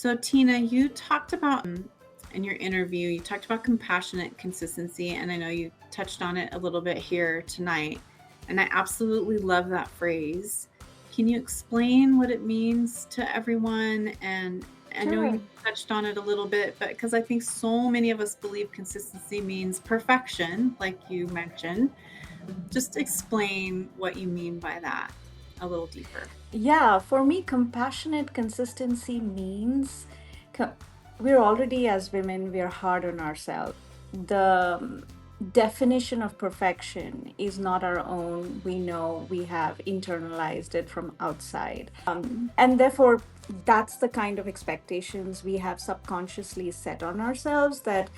So, Tina, you talked about in your interview, you talked about compassionate consistency, and I know you touched on it a little bit here tonight. And I absolutely love that phrase. Can you explain what it means to everyone? And I know you Sure. touched on it a little bit, but because I think so many of us believe consistency means perfection, like you mentioned, just explain what you mean by that a little deeper. Yeah, for me, compassionate consistency means co- we're already, as women, we're hard on ourselves. The definition of perfection is not our own. We know we have internalized it from outside. And therefore, that's the kind of expectations we have subconsciously set on ourselves that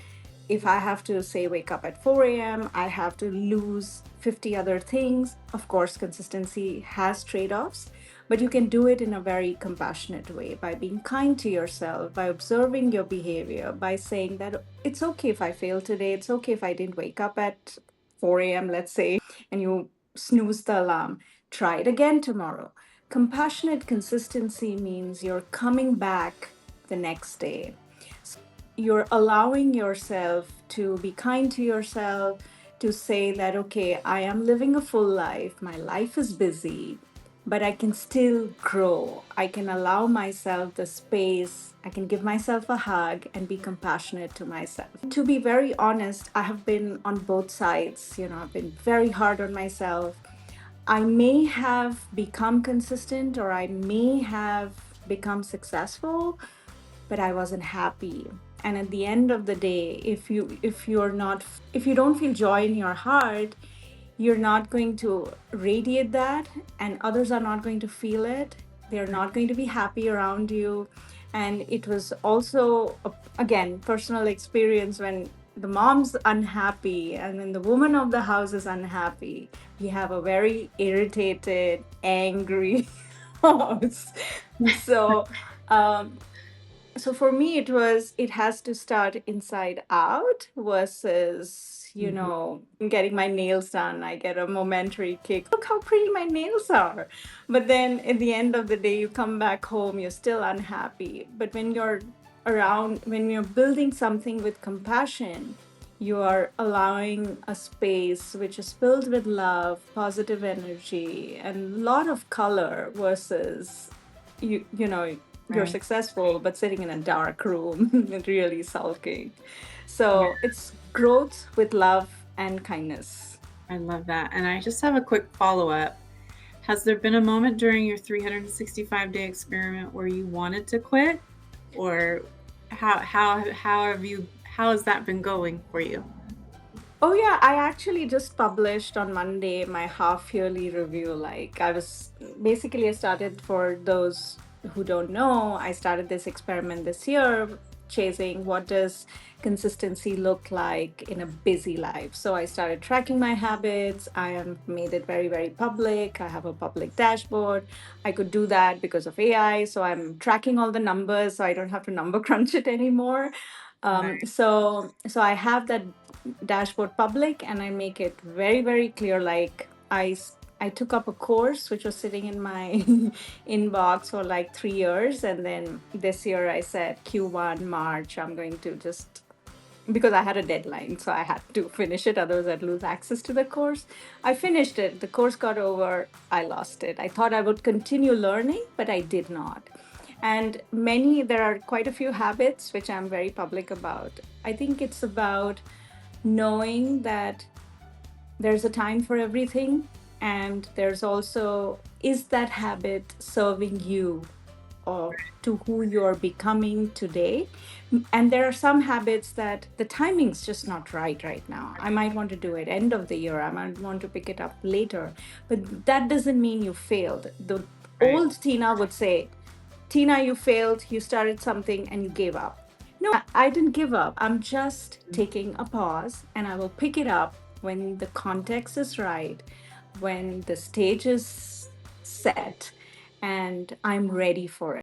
if I have to say wake up at 4 a.m., I have to lose 50 other things. Of course, consistency has trade offs, but you can do it in a very compassionate way by being kind to yourself, by observing your behavior, by saying that it's okay if I fail today, it's okay if I didn't wake up at 4 a.m., let's say, and you snooze the alarm. Try it again tomorrow. Compassionate consistency means you're coming back the next day. You're allowing yourself to be kind to yourself, to say that, okay, I am living a full life, my life is busy, but I can still grow. I can allow myself the space, I can give myself a hug and be compassionate to myself. To be very honest, I have been on both sides. I've been very hard on myself. I may have become consistent or I may have become successful, but I wasn't happy. And at the end of the day, if you don't feel joy in your heart, you're not going to radiate that, and others are not going to feel it. They're not going to be happy around you. And it was also again personal experience when the mom's unhappy and when the woman of the house is unhappy, we have a very irritated, angry house. So um, so for me it has to start inside out versus Mhm. getting my nails done. I get a momentary kick, look how pretty my nails are, but then at the end of the day you come back home, you're still unhappy. But when you're building something with compassion, you are allowing a space which is filled with love, positive energy, and a lot of color versus you're Right. successful but sitting in a dark room and really sulking. Yeah. So it's growth with love and kindness. I love that. And I just have a quick follow up. Has there been a moment during your 365-day experiment where you wanted to quit, or how has that been going for you? Oh yeah, I actually just published on Monday my half yearly review. Like I started, for those who don't know, I started this experiment this year, chasing what does consistency look like in a busy life. So I started tracking my habits. I have made it very, very public. I have a public dashboard. I could do that because of AI. So I'm tracking all the numbers so I don't have to number crunch it anymore. So I have that dashboard public and I make it very, very clear. Like I took up a course which was sitting in my inbox for like 3 years. And then this year I said Q1 March, I'm going to just, because I had a deadline, so I had to finish it. Otherwise, I'd lose access to the course. I finished it. The course got over. I lost it. I thought I would continue learning, but I did not. And there are quite a few habits which I'm very public about. I think it's about knowing that there's a time for everything. And there's also, is that habit serving you or to who you're becoming today? And there are some habits that the timing's just not right now. I might want to do it end of the year. I might want to pick it up later. But that doesn't mean you failed. The Right. old Tina would say, Tina, you failed, you started something and you gave up. No, I didn't give up. I'm just taking a pause and I will pick it up when the context is right, when the stage is set, and I'm ready for it.